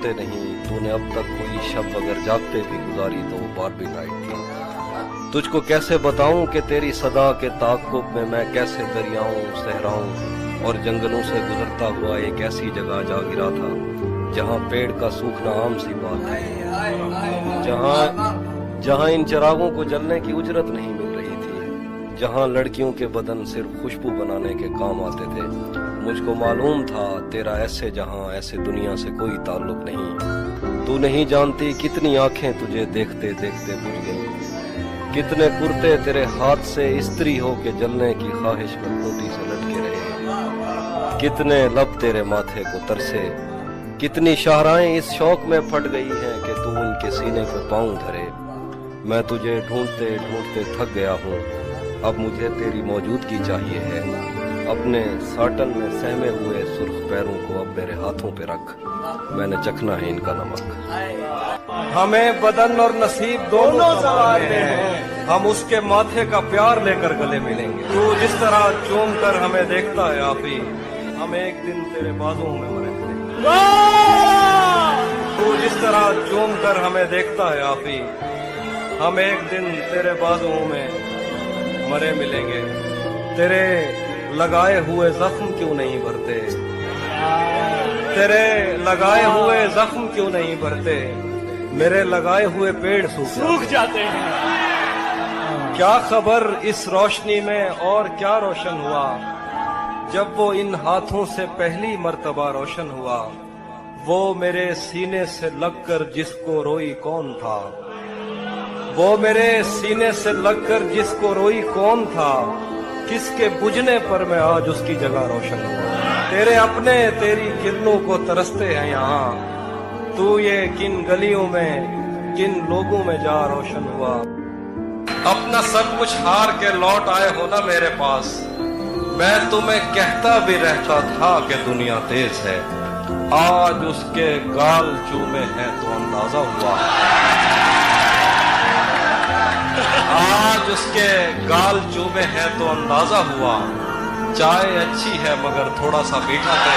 सोते नहीं, तूने अब तक कोई शब अगर जागते भी गुजारी तो वो बारबी नाइट थी। तुझको कैसे बताऊं कि तेरी सदा के ताक़ुब में मैं कैसे दरियाओं, सहराओं और जंगलों से गुजरता हुआ एक ऐसी जगह जा गिरा था जहां पेड़ का सूखना आम सी बात है, जहां इन चिरागों को जलने की उजरत नहीं मिल रही थी, जहां लड़कियों के बदन सिर्फ खुशबू बनाने के काम आते थे। मुझको मालूम था तेरा ऐसे जहां, ऐसे दुनिया से कोई ताल्लुक नहीं। तू नहीं जानती कितनी आंखें तुझे देखते देखते बुझ गई, कितने कुर्ते तेरे हाथ से इस्त्री हो के जलने की ख्वाहिश में खूंटी से लटके रहे, कितने लब तेरे माथे को तरसे, कितनी शाहराएं इस शौक में फट गई हैं कि तू उनके सीने पे पाँव धरे। मैं तुझे ढूंढते ढूंढते थक गया हूँ, अब मुझे तेरी मौजूदगी चाहिए है। अपने साटन में सहमे हुए सुर्ख पैरों को अब मेरे हाथों पे रख, मैंने चखना है इनका नमक। हमें बदन और नसीब दोनों संवारने हैं, हम उसके माथे का प्यार लेकर गले मिलेंगे। तू जिस तरह चूम कर हमें देखता है आफी, हम एक दिन तेरे बाजुओं में मरे मिलेंगे। तू जिस तरह चूम कर हमें देखता है आफी, हम एक दिन तेरे बाजुओं में मरे मिलेंगे। तेरे लगाए हुए जख्म क्यों नहीं भरते, तेरे लगाए हुए जख्म क्यों नहीं भरते, मेरे लगाए हुए पेड़ सूख जाते हैं। क्या खबर इस रोशनी में और क्या रोशन हुआ, जब वो इन हाथों से पहली मर्तबा रोशन हुआ। वो मेरे सीने से लगकर जिसको रोई कौन था, वो मेरे सीने से लगकर जिसको रोई कौन था, किसके बुझने पर मैं आज उसकी जगह रोशन हुआ। तेरे अपने तेरी किरणों को तरसते हैं यहाँ, तू ये किन गलियों में किन लोगों में जा रोशन हुआ। अपना सब कुछ हार के लौट आए हो ना मेरे पास, मैं तुम्हें कहता भी रहता था कि दुनिया तेज है, आज उसके गाल चूमे हैं तो अंदाजा हुआ। आज उसके गाल चूमे हैं तो अंदाजा हुआ, चाय अच्छी है मगर थोड़ा सा मीठा है।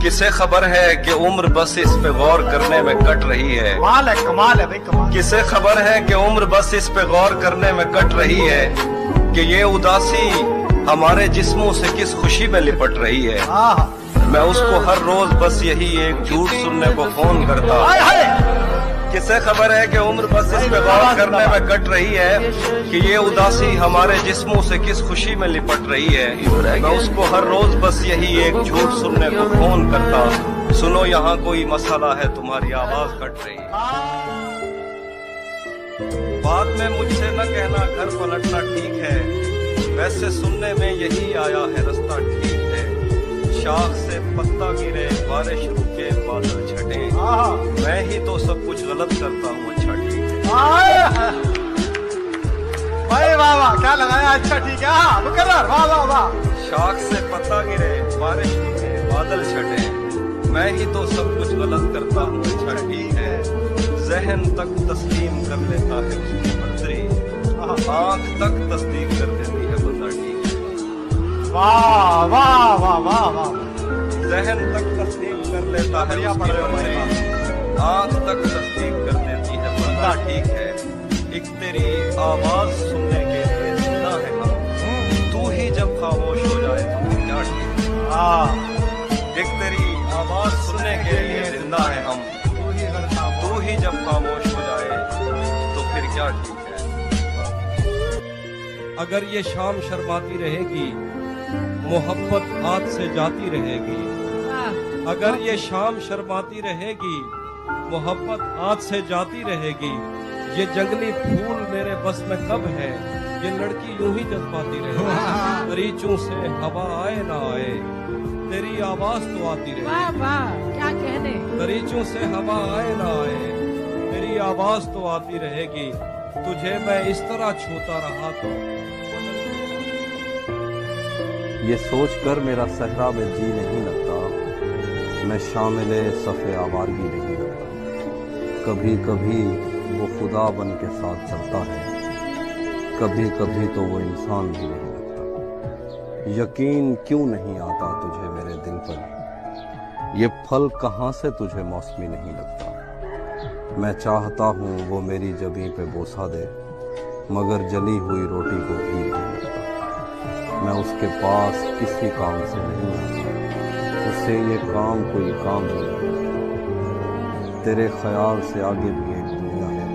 किसे खबर है कि उम्र बस इस पे गौर करने में कट रही है, कमाल है भाई कमाल। किसे खबर है कि उम्र बस इस पे गौर करने में कट रही है, कि ये उदासी हमारे जिस्मों से किस खुशी में लिपट रही है। मैं उसको हर रोज बस यही एक झूठ सुनने को फोन करता। किसे खबर है कि उम्र बस इस पे गौर करने में कट रही है, कि ये उदासी हमारे जिस्मों से किस खुशी में लिपट रही है। मैं उसको हर रोज बस यही एक झूठ सुनने को फोन करता, सुनो यहाँ कोई मसला है तुम्हारी आवाज कट रही है। बाद में मुझसे न कहना घर पलटना ठीक है, वैसे सुनने में यही आया है रास्ता ठीक है। शाख से पत्ता गिरे बारिश रुके बादल छटे, मैं ही तो सब कुछ गलत करता हूँ अच्छा ठीक है। भाई वाह वाह क्या लगाया, अच्छा ठीक है मुकर्रर, वाह वाह वाह। शाख से पत्ता गिरे बारिश रुके बादल छटे, मैं ही तो सब कुछ गलत करता हूँ अच्छा ठीक है। जहन तक तस्लीम कर लेता है उसकी मंजरी, आंख तक तस्दीक कर देती है बंदा ठीक है। वाह वाह वाह वाह वाह। जहन तक तस्लीम कर लेता है उसकी मंजरी, आंख तक तस्दीक कर देती है बंदा ठीक है। एक तेरी आवाज सुनने के लिए जिंदा है हम, तू ही जब खामोश हो जाए तो फिर क्या ठीक है। एक तेरी आवाज सुनने के लिए जिंदा है हम, तू ही जब खामोश हो जाए तो फिर क्या ठीक है। अगर ये शाम शर्माती रहेगी, मोहब्बत हाथ से जाती रहेगी। अगर ये शाम शर्माती रहेगी, मोहब्बत हाथ से जाती रहेगी। ये जंगली फूल मेरे बस में कब है, ये लड़की यूं ही जज्बाती रहेगी। दरीचों से हवा आए ना आए, तेरी आवाज तो आती रहेगी। वाह वाह क्या कहने। दरीचों से हवा आए ना आए, तेरी आवाज तो आती रहेगी। तुझे मैं इस तरह छूता रहा तो ये सोच कर मेरा सहरा में जी नहीं लगता, मैं शामिल सफ़े आवारगी नहीं लगता। कभी कभी वो खुदा बन के साथ चलता है, कभी कभी तो वो इंसान भी नहीं लगता। यकीन क्यों नहीं आता तुझे मेरे दिल पर, ये फल कहाँ से तुझे मौसमी नहीं लगता। मैं चाहता हूँ वो मेरी जबीं पे बोसा दे, मगर जली हुई रोटी को घी नहीं लगता। मैं उसके पास किसी काम से नहीं आता, उससे ये काम कोई काम नहीं लगता। तेरे ख्याल से आगे भी एक दुनिया है,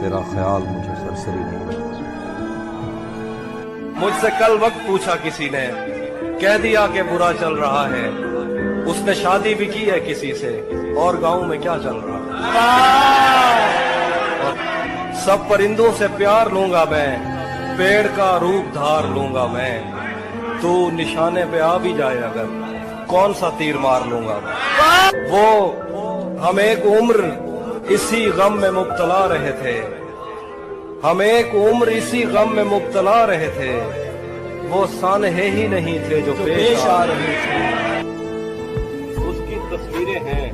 तेरा ख्याल मुझे सरसरी नहीं लगता। मुझसे कल वक्त पूछा किसी ने, कह दिया कि बुरा चल रहा है। उसने शादी भी की है किसी से, और गांव में क्या चल रहा है। और सब परिंदों से प्यार लूंगा मैं, पेड़ का रूप धार लूंगा मैं। तू निशाने पे आ भी जाए अगर, कौन सा तीर मार लूंगा मैं। वो हम एक उम्र इसी गम में मुब्तला रहे थे, हम एक उम्र इसी गम में मुब्तला रहे थे। वो सानहे ही नहीं थे जो पेश आ रहे थे। उसकी तस्वीरें हैं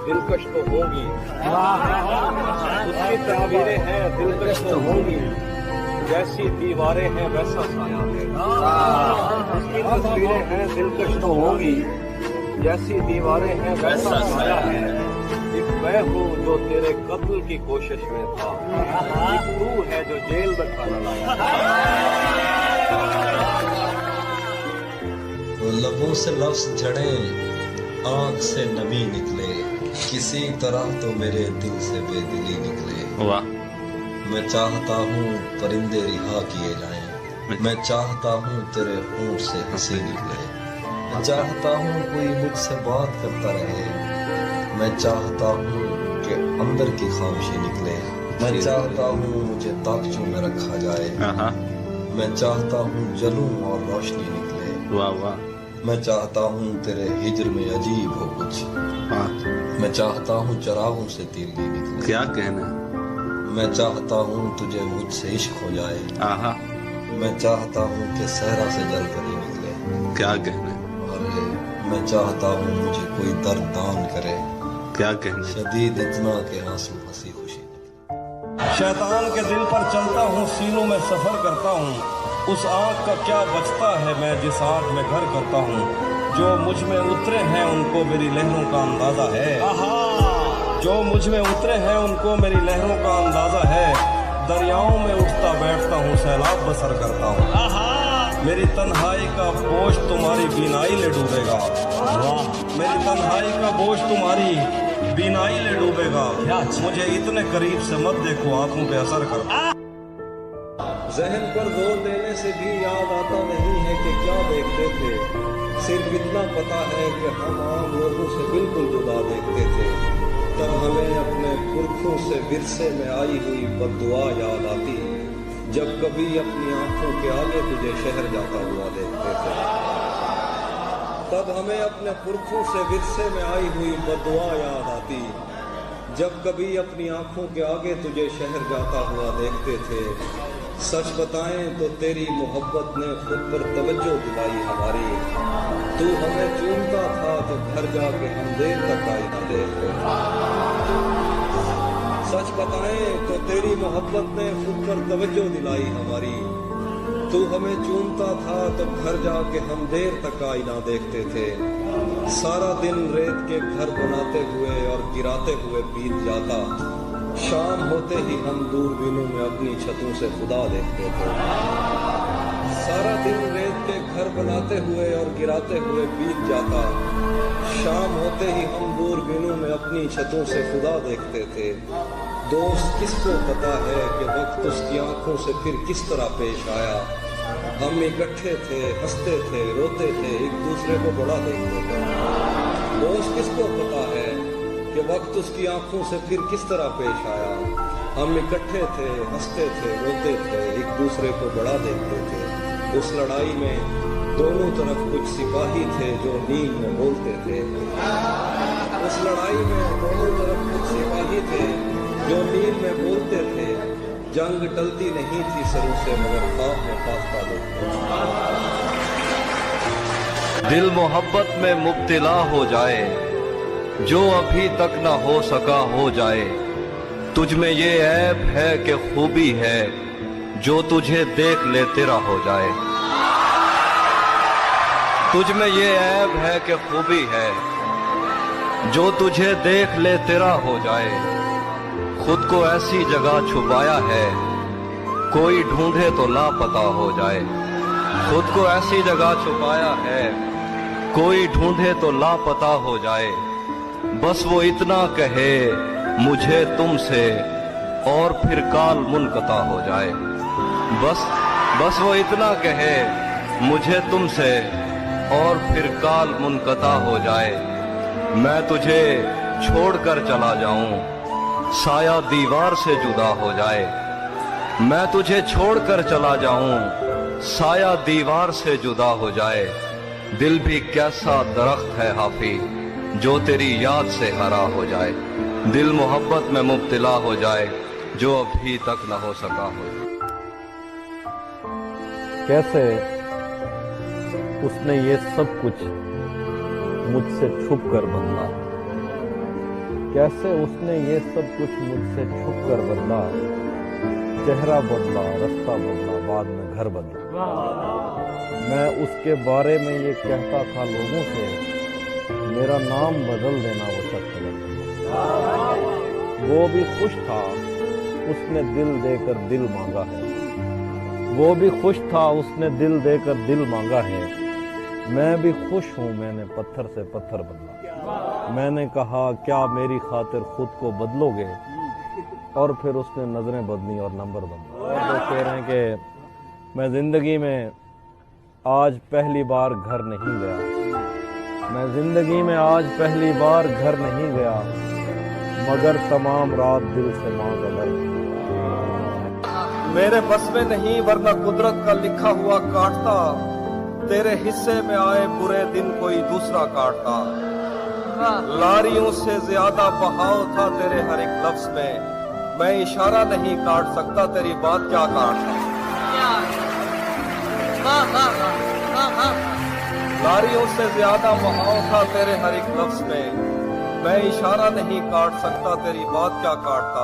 दिलकश तो होंगी, उसकी तस्वीरें हैं दिलकश तो होंगी। जैसी दीवारें हैं वैसा साया है। उसकी तस्वीरें हैं दिलकश तो होंगी, जैसी दीवारें हैं वैसा साया है। एक मैं हूँ जो तेरे कत्ल की कोशिश में था, एक तू है जो जेल में खाना लाया। लबों से लफ्ज झड़े, आंख से नमी निकले, किसी तरह तो मेरे दिल से बेदिली निकले। वाह। मैं चाहता हूँ परिंदे रिहा किए जाएं, मैं चाहता हूँ तेरे होंठ से हंसी निकले। मैं चाहता हूँ कोई मुझसे बात करता रहे, मैं चाहता हूँ कि अंदर की खामोशी निकले। मैं चाहता हूँ मुझे ताकचों में रखा जाए, मैं चाहता हूँ जलूं और रोशनी निकले। वाह वाह। मैं चाहता हूँ तेरे हिज्र में अजीब हो कुछ, मैं चाहता हूँ चरागों से तीरगी निकले। क्या कहना। मैं चाहता हूँ तुझे मुझसे इश्क हो जाए, आहा। मैं चाहता हूँ कि सहरा से जल कर ही निकले। क्या कहना। और मैं चाहता हूँ मुझे कोई दर्द दान करे, क्या कहना। शदीद इतना के आंसू हंसी खुशी। शैतान के दिल पर चलता हूँ, सीनों में सफर करता हूँ। उस आँख का क्या बचता है मैं जिस आँख में घर करता हूँ। जो मुझ में उतरे हैं उनको मेरी लहरों का अंदाजा है, जो मुझ में उतरे हैं उनको मेरी लहरों का अंदाजा है। दरियाओं में उठता बैठता हूँ, सैलाब बसर करता हूँ। मेरी तन्हाई का बोझ तुम्हारी बीनाई ले डूबेगा, मेरी तन्हाई का बोझ तुम्हारी बीनाई ले डूबेगा। मुझे इतने करीब से मत देखो, आंखों पे असर कर। जहन पर जोर देने से भी याद आता नहीं है कि क्या देखते थे। सिर्फ इतना पता है कि हम आम लोगों से बिल्कुल जुदा देखते थे। तब हमें अपने पुरखों से विरसे में आई हुई बद्दुआ याद आती, जब कभी अपनी आंखों के आगे तुझे शहर जाता हुआ देखते थे। तब हमें अपने पुरखों से विरसे में आई हुई बद्दुआ याद आती, जब कभी अपनी आंखों के आगे तुझे शहर जाता हुआ देखते थे। सच बताएं तो तेरी मोहब्बत ने खुद पर तवज्जो दिलाई हमारी। तू हमें चूमता था तो घर जाके हम देर तक आई न देखते। सच बताएं तो तेरी मोहब्बत ने खुद पर तवज्जो दिलाई हमारी। तू हमें चूमता था तो घर जाके हम देर तक आई ना देखते थे। सारा दिन रेत के घर बनाते हुए और गिराते हुए बीत जाता, शाम होते ही हम दूरबीनों में अपनी छतों से खुदा देखते थे। सारा दिन रेत के घर बनाते हुए और गिराते हुए बीत जाता, शाम होते ही हम दूरबीनों में अपनी छतों से खुदा देखते थे। दोस्त किसको पता है कि वक्त उसकी आंखों से फिर किस तरह पेश आया। हम इकट्ठे थे, हंसते थे, रोते थे, एक दूसरे को बड़ा देखते थे। दोस्त किसको पता है कि वक्त उसकी आंखों से फिर किस तरह पेश आया। हम इकट्ठे थे, हंसते थे, रोते थे, एक दूसरे को बड़ा देखते थे। उस लड़ाई में दोनों तरफ कुछ सिपाही थे जो नींद में बोलते थे। उस लड़ाई में दोनों तरफ कुछ सिपाही थे जो नींद में बोलते थे। जंग टलती नहीं थी सरों से, मगर ख्वाब में फासला देखते थे। दिल मोहब्बत में मुब्तला हो जाए, जो अभी तक न हो सका हो जाए। तुझ में ये ऐब है कि खूबी है, जो तुझे देख ले तेरा हो जाए। तुझ में ये ऐब है कि खूबी है, जो तुझे देख ले तेरा हो जाए, खुद को ऐसी जगह छुपाया है, कोई ढूंढे तो लापता हो जाए। खुद को ऐसी जगह छुपाया है, कोई ढूंढे तो लापता हो जाए। बस वो इतना कहे मुझे तुमसे, और फिर काल मुनक़ता हो जाए। बस वो इतना कहे मुझे तुमसे, और फिर काल मुनक़ता हो जाए। मैं तुझे छोड़कर चला जाऊं, साया दीवार से जुदा हो जाए। मैं तुझे छोड़कर चला जाऊं, साया दीवार से जुदा हो जाए। दिल भी कैसा दरख्त है हाफी, जो तेरी याद से हरा हो जाए। दिल मोहब्बत में मुब्तला हो जाए, जो अभी तक न हो सका हो। कैसे उसने ये सब कुछ मुझसे छुप कर बदला, कैसे उसने ये सब कुछ मुझसे छुप कर बदला। चेहरा बदला, रास्ता बदला, बाद में घर बदला। मैं उसके बारे में ये कहता था लोगों से, मेरा नाम बदल देना वो शख्स गलत। वो भी खुश था, उसने दिल देकर दिल मांगा है। वो भी खुश था, उसने दिल देकर दिल मांगा है। मैं भी खुश हूँ, मैंने पत्थर से पत्थर बदला। मैंने कहा क्या मेरी खातिर खुद को बदलोगे, और फिर उसने नजरें बदली और नंबर बदला। और वो कह रहे हैं कि मैं जिंदगी में आज पहली बार घर नहीं गया, मैं जिंदगी में आज पहली बार घर नहीं गया, मगर तमाम रात दिल से मांगा दर्द। मेरे बस में नहीं वरना कुदरत का लिखा हुआ काटता, तेरे हिस्से में आए बुरे दिन कोई दूसरा काटता। लारियों से ज्यादा बहाव था तेरे हर एक लफ्ज में, मैं इशारा नहीं काट सकता, तेरी बात क्या काटता। लारियों से ज्यादा बहाव था तेरे हर एक लफ्ज में, मैं इशारा नहीं काट सकता, तेरी बात क्या काटता।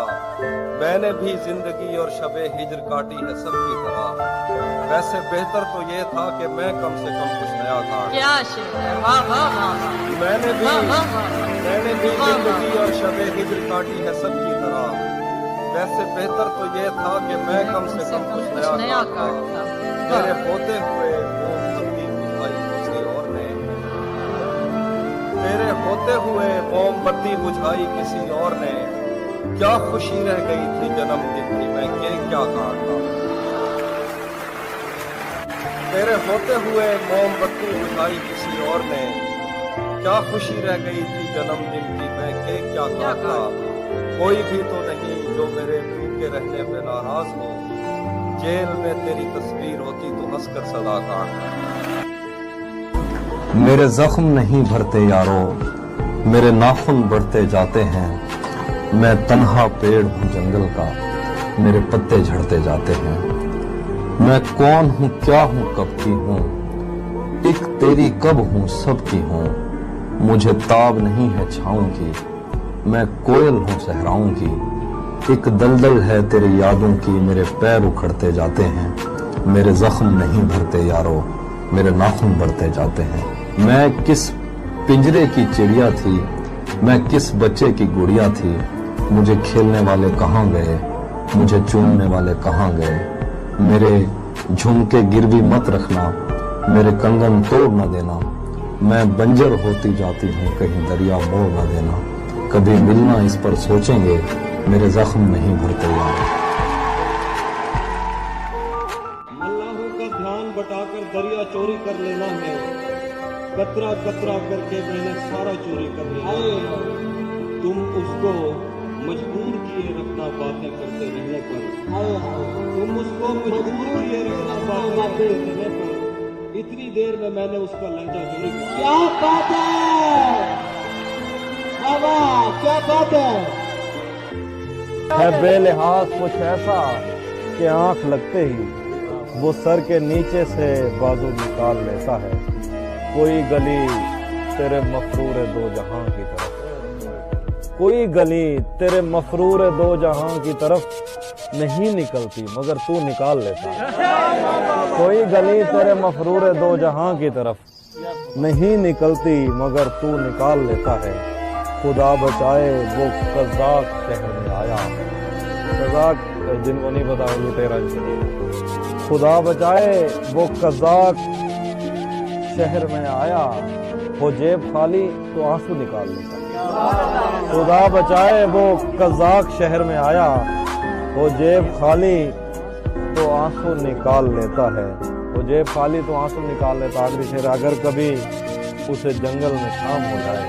मैंने भी जिंदगी और शबे हिजर काटी है सबकी तरह, वैसे बेहतर तो ये था कि मैं कम से कम कुछ नया काट। क्या शेर है, वाह वाह वाह। मैंने भी जिंदगी और शबे हिजर काटी है सबकी तरह, वैसे बेहतर तो ये था कि मैं कम से कम कुछ नया काटता। तेरे होते हुए मोमबत्ती बुझाई किसी और ने, तेरे होते हुए मोमबत्ती बुझाई किसी और ने, क्या खुशी रह गई थी जन्मदिन की, मैं केक क्या काटता। तेरे होते हुए मोमबत्ती बुझाई किसी और ने, क्या खुशी रह गई थी जन्मदिन की, मैं केक क्या काटता। कोई भी तो नहीं जो मेरे भूखे रहने पे नाराज हो, जेल में तेरी तस्वीर होती तो हंसकर सदा काटता। मेरे जख्म नहीं भरते यारो, मेरे नाखून बढ़ते जाते हैं। मैं तन्हा पेड़ हूँ जंगल का, मेरे पत्ते झड़ते जाते हैं। मैं कौन हूँ, क्या हूँ, कब की हूँ, एक तेरी कब हूँ, सब की हूँ। मुझे ताब नहीं है छाँव की, मैं कोयल हूँ सहराओं की। एक दलदल है तेरी यादों की, मेरे पैर उखड़ते जाते हैं। मेरे जख्म नहीं भरते यारो, मेरे नाखून बढ़ते जाते हैं। मैं किस पिंजरे की चिड़िया थी, मैं किस बच्चे की गुड़िया थी। मुझे खेलने वाले कहाँ गए, मुझे चूमने वाले कहाँ गए। मेरे झुमके गिरवी मत रखना, मेरे कंगन तोड़ न देना। मैं बंजर होती जाती हूँ, कहीं दरिया मोड़ न देना। कभी मिलना इस पर सोचेंगे, मेरे जख्म नहीं भरते यार। अल्लाह का ध्यान बटाकर दरिया चोरी कर लेना है, कतरा कतरा करके मैंने सारा चोरी कर लिया। तुम उसको मजबूर किए रखना बातें करते रहने पर, तुम उसको मजबूर किए रखना बातें करने पर। इतनी देर में मैंने उसका लहजा चोरी कर लिया। क्या बात है, बाबा क्या बात है बेलिहाज कुछ ऐसा कि आंख लगते ही वो सर के नीचे से बाजू निकाल लेता है। कोई गली तेरे मफरूर दो जहां की तरफ, कोई गली तेरे मफरूर दो जहां की तरफ नहीं निकलती, मगर तू निकाल लेता है। कोई गली तेरे मफरूर दो जहां की तरफ नहीं निकलती, मगर तू निकाल लेता है। خدا بچائے وہ قزاق شہر میں آیا. قزاق جن کو نہیں پتا وہ تیرا خدا بچائے وہ قزاق شہر میں آیا, ہو جیب خالی تو آنسو نکال لیتا ہے. خدا بچائے وہ قزاق شہر میں آیا, ہو جیب خالی تو آنسو نکال لیتا ہے. وہ جیب خالی تو آنسو نکال لیتا. آخری شعر, اگر کبھی اسے جنگل میں شام ہو جائے,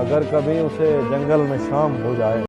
اگر کبھی اسے جنگل میں شام ہو جائے